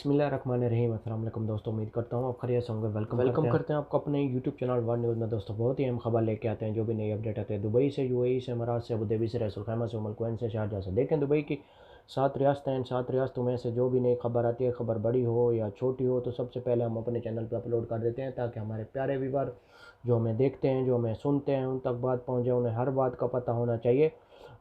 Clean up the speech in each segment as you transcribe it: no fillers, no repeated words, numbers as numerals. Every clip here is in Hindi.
बिस्मिल्लाहिर्रहमानिर्रहीम। अस्सलाम वालेकुम दोस्तों, उम्मीद करता हूँ आप खैरियत से होंगे। वेलकम करते हैं आपको अपने यूट्यूब चैनल वर्ल्ड न्यूज़ में। दोस्तों बहुत ही अहम खबर लेके आते हैं, जो भी नई अपडेट आते हैं दुबई से, यूएई से, इमारात से, अबू धाबी से, रसूल खैमा से, उम्मुल कुवैन से, शारजाह से। देखें दुबई की 7 रियासतें हैं। 7 रियासतों में से जो भी नई खबर आती है, खबर बड़ी हो या छोटी हो, तो सबसे पहले हम अपने चैनल पर अपलोड कर देते हैं, ताकि हमारे प्यारे व्यूअर जो हमें देखते हैं, जो हमें सुनते हैं, उन तक बात पहुँचे। उन्हें हर बात का पता होना चाहिए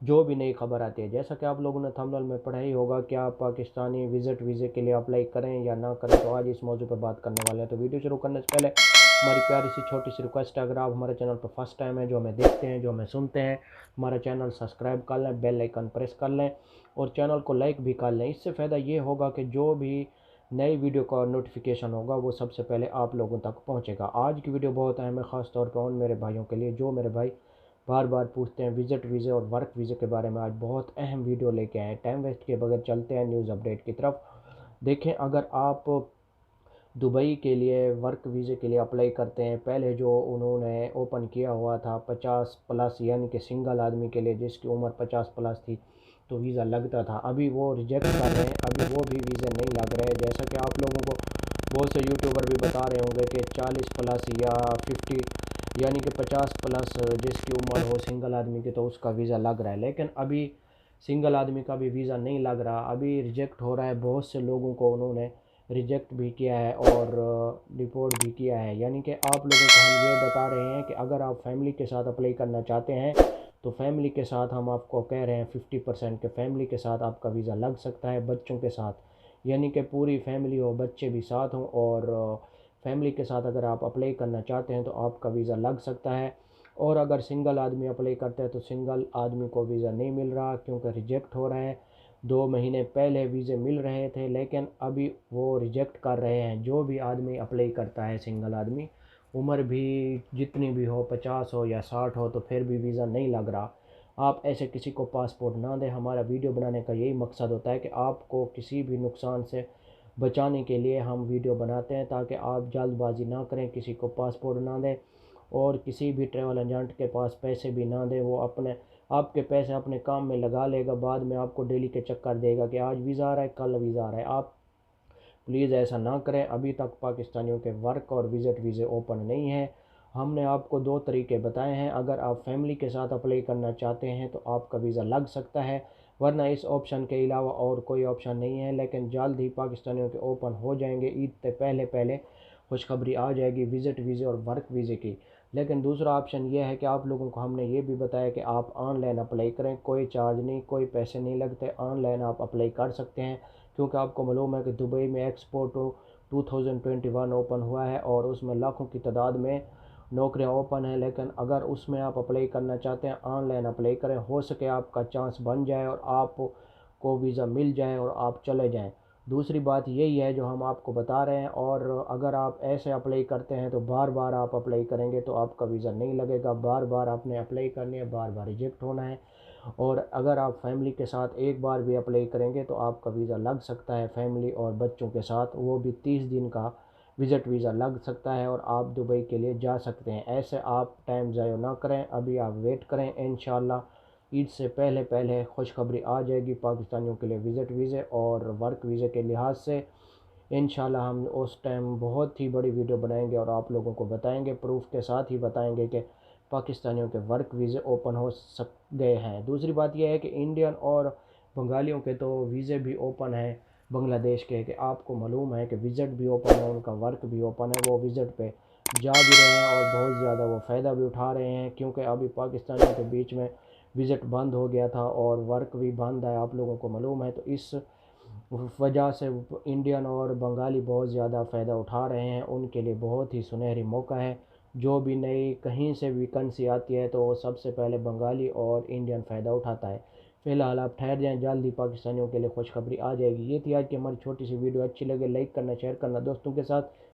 जो भी नई खबर आती है। जैसा कि आप लोगों ने थंबनेल में पढ़ा ही होगा, क्या आप पाकिस्तानी विजिट वीज़े के लिए अप्लाई करें या ना करें, तो आज इस मौजू पर बात करने वाले हैं। तो वीडियो शुरू करने से पहले हमारी प्यारी सी छोटी सी रिक्वेस्ट है, अगर आप हमारे चैनल पर फर्स्ट टाइम है, जो हमें देखते हैं, जो हमें सुनते हैं, हमारा चैनल सब्सक्राइब कर लें, बेल आइकन प्रेस कर लें और चैनल को लाइक भी कर लें। इससे फ़ायदा ये होगा कि जो भी नई वीडियो का नोटिफिकेशन होगा वो सबसे पहले आप लोगों तक पहुंचेगा। आज की वीडियो बहुत अहम है, ख़ास तौर पर उन मेरे भाइयों के लिए जो मेरे भाई बार बार पूछते हैं विजिट वीज़े और वर्क वीज़े के बारे में। आज बहुत अहम वीडियो लेके आए हैं। टाइम वेस्ट किए बगैर चलते हैं न्यूज़ अपडेट की तरफ। देखें, अगर आप दुबई के लिए वर्क वीज़े के लिए अप्लाई करते हैं, पहले जो उन्होंने ओपन किया हुआ था 50 प्लस, यानी कि सिंगल आदमी के लिए जिसकी उम्र 50 प्लस थी, तो वीज़ा लगता था। अभी वो रिजेक्ट कर रहे हैं, अभी वो भी वीज़ा नहीं लग रहे। जैसा कि आप लोगों को बहुत से यूट्यूबर भी बता रहे होंगे कि 40 प्लस या 50, यानी कि 50 प्लस जिसकी उम्र हो सिंगल आदमी की, तो उसका वीज़ा लग रहा है। लेकिन अभी सिंगल आदमी का भी वीज़ा नहीं लग रहा, अभी रिजेक्ट हो रहा है। बहुत से लोगों को उन्होंने रिजेक्ट भी किया है और रिपोर्ट भी किया है। यानी कि आप लोगों को हम ये बता रहे हैं कि अगर आप फैमिली के साथ अप्लाई करना चाहते हैं, तो फैमिली के साथ हम आपको कह रहे हैं 50% के फैमिली के साथ आपका वीज़ा लग सकता है। बच्चों के साथ, यानी कि पूरी फैमिली हो, बच्चे भी साथ हों, और फैमिली के साथ अगर आप अप्लाई करना चाहते हैं तो आपका वीज़ा लग सकता है। और अगर सिंगल आदमी अप्लाई करता है तो सिंगल आदमी को वीज़ा नहीं मिल रहा, क्योंकि रिजेक्ट हो रहा है। 2 महीने पहले वीज़े मिल रहे थे, लेकिन अभी वो रिजेक्ट कर रहे हैं। जो भी आदमी अप्लाई करता है, सिंगल आदमी, उम्र भी जितनी भी हो, 50 हो या 60 हो, तो फिर भी वीज़ा नहीं लग रहा। आप ऐसे किसी को पासपोर्ट ना दें। हमारा वीडियो बनाने का यही मकसद होता है कि आपको किसी भी नुकसान से बचाने के लिए हम वीडियो बनाते हैं, ताकि आप जल्दबाजी ना करें, किसी को पासपोर्ट ना दें और किसी भी ट्रैवल एजेंट के पास पैसे भी ना दें। वो अपने आपके पैसे अपने काम में लगा लेगा, बाद में आपको डेली के चक्कर देगा कि आज वीज़ा आ रहा है, कल वीज़ा आ रहा है। आप प्लीज़ ऐसा ना करें। अभी तक पाकिस्तानियों के वर्क और विज़िट वीज़े ओपन नहीं है। हमने आपको 2 तरीके बताए हैं। अगर आप फैमिली के साथ अप्लाई करना चाहते हैं तो आपका वीज़ा लग सकता है, वरना इस ऑप्शन के अलावा और कोई ऑप्शन नहीं है। लेकिन जल्द ही पाकिस्तानियों के ओपन हो जाएंगे, ईद से पहले पहले खुशखबरी आ जाएगी विज़िट वीज़े और वर्क वीज़े की। लेकिन दूसरा ऑप्शन ये है कि आप लोगों को हमने ये भी बताया कि आप ऑनलाइन अप्लाई करें, कोई चार्ज नहीं, कोई पैसे नहीं लगते, ऑनलाइन आप अप्लाई कर सकते हैं। क्योंकि आपको मालूम है कि दुबई में एक्सपो 2021 ओपन हुआ है और उसमें लाखों की तादाद में नौकरियां ओपन है। लेकिन अगर उसमें आप अप्लाई करना चाहते हैं, ऑनलाइन अप्लाई करें, हो सके आपका चांस बन जाए और आपको वीज़ा मिल जाए और आप चले जाएं। दूसरी बात यही है जो हम आपको बता रहे हैं। और अगर आप ऐसे अप्लाई करते हैं तो बार बार आप अप्लाई करेंगे तो आपका वीज़ा नहीं लगेगा। बार बार आपने अप्लाई करनी है, बार बार रिजेक्ट होना है। और अगर आप फैमिली के साथ एक बार भी अप्लाई करेंगे तो आपका वीज़ा लग सकता है, फैमिली और बच्चों के साथ, वो भी 30 दिन का विज़िट वीज़ा लग सकता है और आप दुबई के लिए जा सकते हैं। ऐसे आप टाइम ज़ाया ना करें, अभी आप वेट करें। इंशाल्लाह ईद से पहले पहले खुशखबरी आ जाएगी पाकिस्तानियों के लिए विज़िट वीज़े और वर्क वीज़े के लिहाज से। इंशाल्लाह हम उस टाइम बहुत ही बड़ी वीडियो बनाएंगे और आप लोगों को बताएंगे, प्रूफ के साथ ही बताएंगे कि पाकिस्तानियों के वर्क वीज़े ओपन हो सक गए हैं। दूसरी बात यह है कि इंडियन और बंगालियों के तो वीज़े भी ओपन है बांग्लादेश के, कि आपको मालूम है कि विज़िट भी ओपन है, उनका वर्क भी ओपन है। वो विज़िट पे जा भी रहे हैं और बहुत ज़्यादा वो फ़ायदा भी उठा रहे हैं, क्योंकि अभी पाकिस्तानियों के बीच में विज़िट बंद हो गया था और वर्क भी बंद है, आप लोगों को मालूम है। तो इस वजह से इंडियन और बंगाली बहुत ज़्यादा फ़ायदा उठा रहे हैं। उनके लिए बहुत ही सुनहरी मौका है। जो भी नई कहीं से वैकेंसी आती है तो सबसे पहले बंगाली और इंडियन फ़ायदा उठाता है। फ़िलहाल आप ठहर जाएं, जल्द ही पाकिस्तानियों के लिए खुशखबरी आ जाएगी। ये थी आज की हमारी छोटी सी वीडियो। अच्छी लगे लाइक करना, शेयर करना दोस्तों के साथ।